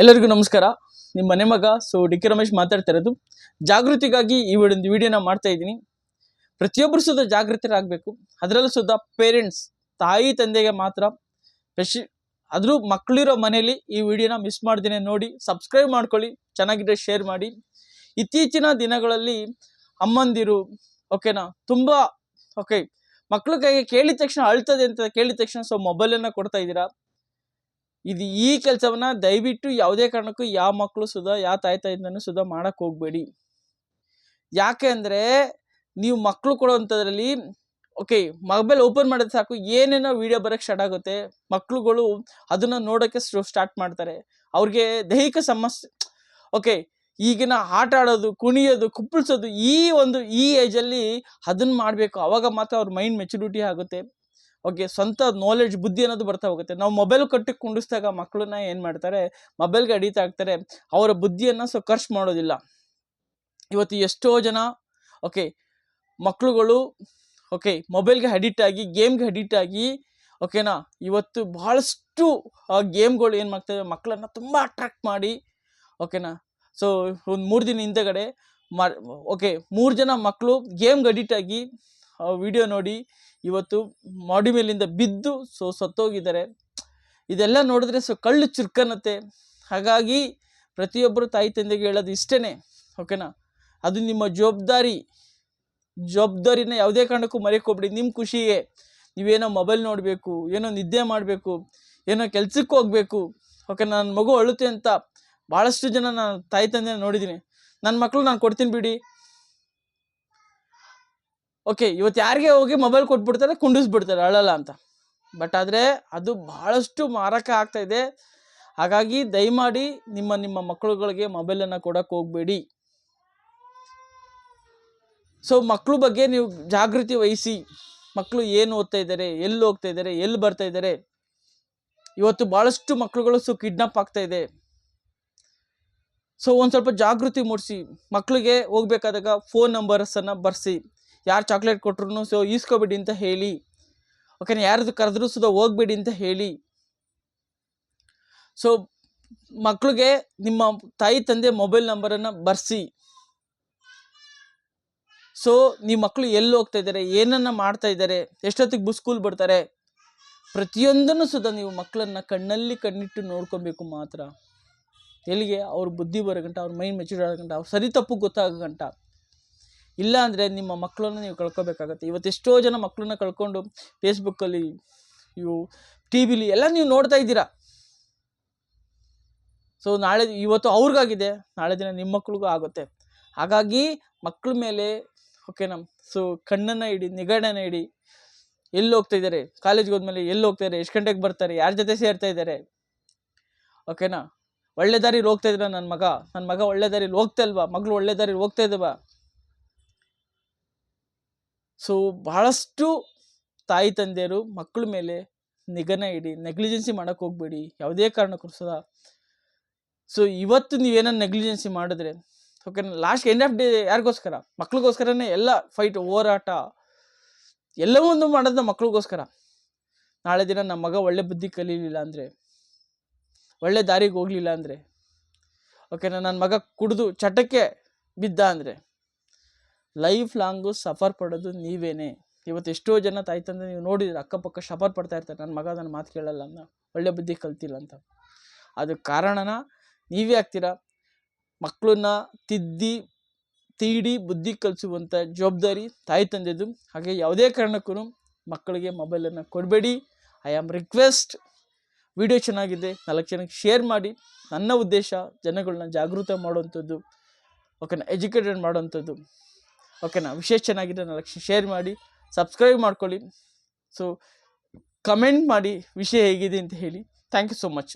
ಎಲ್ಲರಿಗೂ ನಮಸ್ಕಾರ. ನಿಮ್ಮ ಮನೆ ಮಗ ಡಿ ಕೆ ರಮೇಶ್ ಮಾತಾಡ್ತಾ ಇರೋದು. ಜಾಗೃತಿಗಾಗಿ ಈ ಒಂದು ವಿಡಿಯೋನ ಮಾಡ್ತಾ ಇದ್ದೀನಿ. ಪ್ರತಿಯೊಬ್ಬರು ಸುದ ಜಾಗೃತರಾಗಬೇಕು. ಅದರಲ್ಲೂ ಸುದ ಪೇರೆಂಟ್ಸ್, ತಾಯಿ ತಂದೆಗೆ ಮಾತ್ರ ಆದರೂ ಮಕ್ಕಳಿರೋ ಮನೇಲಿ ಈ ವಿಡಿಯೋನ ಮಿಸ್ ಮಾಡ್ದೇನೆ ನೋಡಿ ಸಬ್ಸ್ಕ್ರೈಬ್ ಮಾಡ್ಕೊಳ್ಳಿ. ಚೆನ್ನಾಗಿದ್ರೆ ಶೇರ್ ಮಾಡಿ. ಇತ್ತೀಚಿನ ದಿನಗಳಲ್ಲಿ ಅಮ್ಮಂದಿರು ಓಕೆನಾ ತುಂಬ ಮಕ್ಕಳು ಕೈಗೆ ಕೇಳಿದ ತಕ್ಷಣ ಅಳ್ತದೆ ಅಂತ ಕೇಳಿದ ತಕ್ಷಣ ಮೊಬೈಲನ್ನು ಕೊಡ್ತಾ ಇದ್ದೀರಾ. ಇದು ಈ ಕೆಲಸವನ್ನ ದಯವಿಟ್ಟು ಯಾವುದೇ ಕಾರಣಕ್ಕೂ ಯಾವ ಮಕ್ಕಳು ಯಾವ ತಾಯಿ ತಾಯಿಂದನೂ ಮಾಡಕ್ ಹೋಗ್ಬೇಡಿ. ಯಾಕೆ ಅಂದ್ರೆ ನೀವು ಮಕ್ಕಳು ಕೊಡುವಂಥದ್ರಲ್ಲಿ ಮೊಬೈಲ್ ಓಪನ್ ಮಾಡಿದ್ರೆ ಸಾಕು ಏನೇನೋ ವಿಡಿಯೋ ಬರೋಕ್ಕೆ ಸ್ಟಾರ್ಟ್ ಆಗುತ್ತೆ. ಮಕ್ಕಳುಗಳು ಅದನ್ನ ನೋಡೋಕ್ಕೆ ಸ್ಟಾರ್ಟ್ ಮಾಡ್ತಾರೆ. ಅವ್ರಿಗೆ ದೈಹಿಕ ಸಮಸ್ಯೆ ಈಗಿನ ಆಟ ಆಡೋದು, ಕುಣಿಯೋದು, ಕುಪ್ಪಳಿಸೋದು ಈ ಏಜಲ್ಲಿ ಅದನ್ನ ಮಾಡಬೇಕು. ಅವಾಗ ಮಾತ್ರ ಅವ್ರ ಮೈಂಡ್ ಮೆಚುರಿಟಿ ಆಗುತ್ತೆ. ಸ್ವಂತ ನಾಲೆಡ್ಜ್, ಬುದ್ಧಿ ಅನ್ನೋದು ಬರ್ತಾ ಹೋಗುತ್ತೆ. ನಾವು ಮೊಬೈಲ್ ಕಟ್ಟಿ ಕುಂಡಿಸಿದಾಗ ಮಕ್ಕಳನ್ನ ಏನು ಮಾಡ್ತಾರೆ, ಮೊಬೈಲ್ಗೆ ಅಡಿಕ್ಟ್ ಆಗ್ತಾರೆ. ಅವರ ಬುದ್ಧಿಯನ್ನು ಖರ್ಚು ಮಾಡೋದಿಲ್ಲ. ಇವತ್ತು ಎಷ್ಟೋ ಜನ ಮಕ್ಕಳುಗಳು ಮೊಬೈಲ್ಗೆ ಅಡಿಕ್ಟ್ ಆಗಿ, ಗೇಮ್ಗೆ ಅಡಿಕ್ಟ್ ಆಗಿ ಇವತ್ತು ಬಹಳಷ್ಟು ಗೇಮ್ಗಳು ಏನು ಮಾಡ್ತವೆ, ಮಕ್ಕಳನ್ನು ತುಂಬ ಅಟ್ರಾಕ್ಟ್ ಮಾಡಿ ಸೊ ಒಂದು 3 ದಿನ ಹಿಂದೆಗಡೆ 3 ಜನ ಮಕ್ಕಳು ಗೇಮ್ಗೆ ಅಡಿಕ್ಟ್ ಆಗಿ ವಿಡಿಯೋ ನೋಡಿ ಇವತ್ತು ಮಾಡಿ ಮೇಲಿಂದ ಬಿದ್ದು ಸತ್ತೋಗಿದ್ದಾರೆ. ಇದೆಲ್ಲ ನೋಡಿದ್ರೆ ಕಳ್ಳು ಚುರ್ಕನ್ನತ್ತೆ. ಹಾಗಾಗಿ ಪ್ರತಿಯೊಬ್ಬರು ತಾಯಿ ತಂದೆಗೆ ಹೇಳೋದು ಇಷ್ಟೇ, ಅದು ನಿಮ್ಮ ಜವಾಬ್ದಾರಿನ ಯಾವುದೇ ಕಾರಣಕ್ಕೂ ಮರೆಯೋಕೋಗ್ಬಿಡಿ. ನಿಮ್ಮ ಖುಷಿಗೆ ನೀವೇನೋ ಮೊಬೈಲ್ ನೋಡಬೇಕು, ಏನೋ ನಿದ್ದೆ ಮಾಡಬೇಕು, ಏನೋ ಕೆಲ್ಸಕ್ಕೆ ಹೋಗ್ಬೇಕು. ನನ್ನ ಮಗು ಅಳುತ್ತೆ ಅಂತ ಭಾಳಷ್ಟು ಜನ ನಾನು ತಾಯಿ ತಂದೆ ನೋಡಿದ್ದೀನಿ. ನನ್ನ ಮಕ್ಕಳು ನಾನು ಕೊಡ್ತೀನಿ ಬಿಡಿ, ಇವತ್ತು ಯಾರಿಗೆ ಹೋಗಿ ಮೊಬೈಲ್ ಕೊಟ್ಬಿಡ್ತಾರೆ, ಕುಂಡಿಸ್ಬಿಡ್ತಾರೆ ಅಳಲ್ಲ ಅಂತ. ಬಟ್ ಆದರೆ ಅದು ಬಹಳಷ್ಟು ಮಾರಕ ಆಗ್ತಾ ಇದೆ. ಹಾಗಾಗಿ ದಯಮಾಡಿ ನಿಮ್ಮ ಮಕ್ಕಳುಗಳಿಗೆ ಮೊಬೈಲನ್ನು ಕೊಡಕ್ಕೆ ಹೋಗಬೇಡಿ. ಮಕ್ಕಳ ಬಗ್ಗೆ ನೀವು ಜಾಗೃತಿ ವಹಿಸಿ. ಮಕ್ಕಳು ಏನು ಓದ್ತಾ ಇದ್ದಾರೆ, ಎಲ್ಲಿ ಹೋಗ್ತಾ ಇದ್ದಾರೆ, ಎಲ್ಲಿ ಬರ್ತಾ ಇದ್ದಾರೆ. ಇವತ್ತು ಭಾಳಷ್ಟು ಮಕ್ಕಳುಗಳು ಕಿಡ್ನಾಪ್ ಆಗ್ತಾ ಇದೆ. ಒಂದು ಸ್ವಲ್ಪ ಜಾಗೃತಿ ಮೂಡಿಸಿ. ಮಕ್ಕಳಿಗೆ ಹೋಗ್ಬೇಕಾದಾಗ ಫೋನ್ ನಂಬರ್ಸನ್ನು ಬರೆಸಿ. ಯಾರು ಚಾಕ್ಲೇಟ್ ಕೊಟ್ರು ಈಸ್ಕೋಬೇಡಿ ಅಂತ ಹೇಳಿ. ಯಾರದು ಕರೆದ್ರೂ ಹೋಗ್ಬೇಡಿ ಅಂತ ಹೇಳಿ. ಮಕ್ಕಳಿಗೆ ನಿಮ್ಮ ತಾಯಿ ತಂದೆ ಮೊಬೈಲ್ ನಂಬರನ್ನು ಬರೆಸಿ. ನಿಮ್ಮ ಮಕ್ಕಳು ಎಲ್ಲಿ ಹೋಗ್ತಾ ಇದ್ದಾರೆ, ಏನನ್ನ ಮಾಡ್ತಾ ಇದ್ದಾರೆ, ಎಷ್ಟೊತ್ತಿಗೆ ಸ್ಕೂಲ್ ಬಿಡ್ತಾರೆ, ಪ್ರತಿಯೊಂದನ್ನು ನೀವು ಮಕ್ಕಳನ್ನ ಕಣ್ಣಲ್ಲಿ ಕಣ್ಣಿಟ್ಟು ನೋಡ್ಕೊಬೇಕು ಮಾತ್ರ. ಎಲ್ಲಿಗೆ ಅವ್ರ ಬುದ್ಧಿ ಬರೋ ಗಂಟ, ಅವ್ರ ಮೈಂಡ್ ಮೆಚೂರ್ ಆಗೋ ಗಂಟ, ಅವ್ರ ಸರಿ ತಪ್ಪು ಗೊತ್ತಾಗೋ ಗಂಟ. ಇಲ್ಲ ಅಂದರೆ ನಿಮ್ಮ ಮಕ್ಕಳನ್ನು ನೀವು ಕಳ್ಕೊಬೇಕಾಗತ್ತೆ. ಇವತ್ತು ಎಷ್ಟೋ ಜನ ಮಕ್ಕಳನ್ನ ಕಳ್ಕೊಂಡು ಫೇಸ್ಬುಕ್ಕಲ್ಲಿ, ಟಿ ವಿಲಿ ಎಲ್ಲ ನೀವು ನೋಡ್ತಾ ಇದ್ದೀರಾ. ಇವತ್ತು ಅವ್ರಿಗಾಗಿದೆ, ನಾಳೆ ದಿನ ನಿಮ್ಮ ಮಕ್ಳಿಗೂ ಆಗುತ್ತೆ. ಹಾಗಾಗಿ ಮಕ್ಕಳ ಮೇಲೆ ಕಣ್ಣನ್ನು ಇಡಿ, ನಿಗಾಡನ್ನು ಇಡಿ. ಎಲ್ಲಿ ಹೋಗ್ತಾ ಇದ್ದಾರೆ, ಕಾಲೇಜ್ಗೆ ಹೋದ್ಮೇಲೆ ಎಲ್ಲಿ ಹೋಗ್ತಾ ಇದ್ದಾರೆ, ಎಷ್ಟು ಗಂಟೆಗೆ ಬರ್ತಾರೆ, ಯಾರ ಜೊತೆ ಸೇರ್ತಾ ಇದ್ದಾರೆ, ಒಳ್ಳೆ ದಾರಿಲಿ ಹೋಗ್ತಾ ಇದ್ರ ನನ್ನ ಮಗ ಒಳ್ಳೆ ದಾರಿಲಿ ಹೋಗ್ತಾ ಇಲ್ವಾ, ಮಗಳು ಒಳ್ಳೆ ದಾರಿಲಿ ಹೋಗ್ತಾ ಇದ್ದಾವ. ಬಹಳಷ್ಟು ತಾಯಿ ತಂದೆಯರು ಮಕ್ಕಳ ಮೇಲೆ ನಿಗನ ಇಡಿ. ನೆಗ್ಲಿಜೆನ್ಸಿ ಮಾಡಕ್ಕೆ ಹೋಗ್ಬೇಡಿ ಯಾವುದೇ ಕಾರಣಕ್ಕೂ ಇವತ್ತು ನೀವೇನೋ ನೆಗ್ಲಿಜೆನ್ಸಿ ಮಾಡಿದ್ರೆ ಲಾಸ್ಟ್ ಎಂಡ್ ಆಫ್ ಡೇ ಯಾರಿಗೋಸ್ಕರ? ಮಕ್ಳಿಗೋಸ್ಕರನೇ ಎಲ್ಲ ಫೈಟ್, ಹೋರಾಟ ಎಲ್ಲವೊಂದು ಮಾಡೋದು ಮಕ್ಳಿಗೋಸ್ಕರ. ನಾಳೆ ದಿನ ನಮ್ಮ ಮಗ ಒಳ್ಳೆ ಬುದ್ಧಿ ಕಲೀಲಿಲ್ಲ ಅಂದರೆ, ಒಳ್ಳೆ ದಾರಿಗೆ ಹೋಗ್ಲಿಲ್ಲ ಅಂದರೆ, ನನ್ನ ಮಗ ಕುಡಿದು ಚಟಕ್ಕೆ ಬಿದ್ದ ಅಂದರೆ ಲೈಫ್ ಲಾಂಗು ಸಫರ್ ಪಡೋದು ನೀವೇನೆ. ಇವತ್ತು ಎಷ್ಟೋ ಜನ ತಾಯಿ ತಂದೆ ನೀವು ನೋಡಿದ್ರೆ ಅಕ್ಕಪಕ್ಕ ಸಫರ್ ಪಡ್ತಾ ಇರ್ತಾರೆ. ನನ್ನ ಮಗ ನನ್ನ ಮಾತು ಕೇಳಲ್ಲ ಅಂತ, ಒಳ್ಳೆ ಬುದ್ಧಿ ಕಲ್ತಿಲ್ಲ ಅಂತ. ಅದಕ್ಕೆ ಕಾರಣನ ನೀವೇ ಆಗ್ತೀರಾ. ಮಕ್ಕಳನ್ನ ತೀಡಿ ಬುದ್ಧಿ ಕಲಿಸುವಂಥ ಜವಾಬ್ದಾರಿ ತಾಯಿ ತಂದೆದು. ಹಾಗೆ ಯಾವುದೇ ಕಾರಣಕ್ಕೂ ಮಕ್ಕಳಿಗೆ ಮೊಬೈಲನ್ನು ಕೊಡಬೇಡಿ. I am request. ವಿಡಿಯೋ ಚೆನ್ನಾಗಿದೆ, 4 ಜನಕ್ಕೆ ಶೇರ್ ಮಾಡಿ. ನನ್ನ ಉದ್ದೇಶ ಜನಗಳನ್ನ ಜಾಗೃತ ಮಾಡುವಂಥದ್ದು, ಎಜುಕೇಟೆಡ್ ಮಾಡುವಂಥದ್ದು. ವಿಶೇಷ ಚೆನ್ನಾಗಿದೆ, 4 ಶೇರ್ ಮಾಡಿ, ಸಬ್ಸ್ಕ್ರೈಬ್ ಮಾಡ್ಕೊಳ್ಳಿ. ಕಮೆಂಟ್ ಮಾಡಿ ವಿಷಯ ಹೇಗಿದೆ ಅಂತ ಹೇಳಿ. Thank you so much.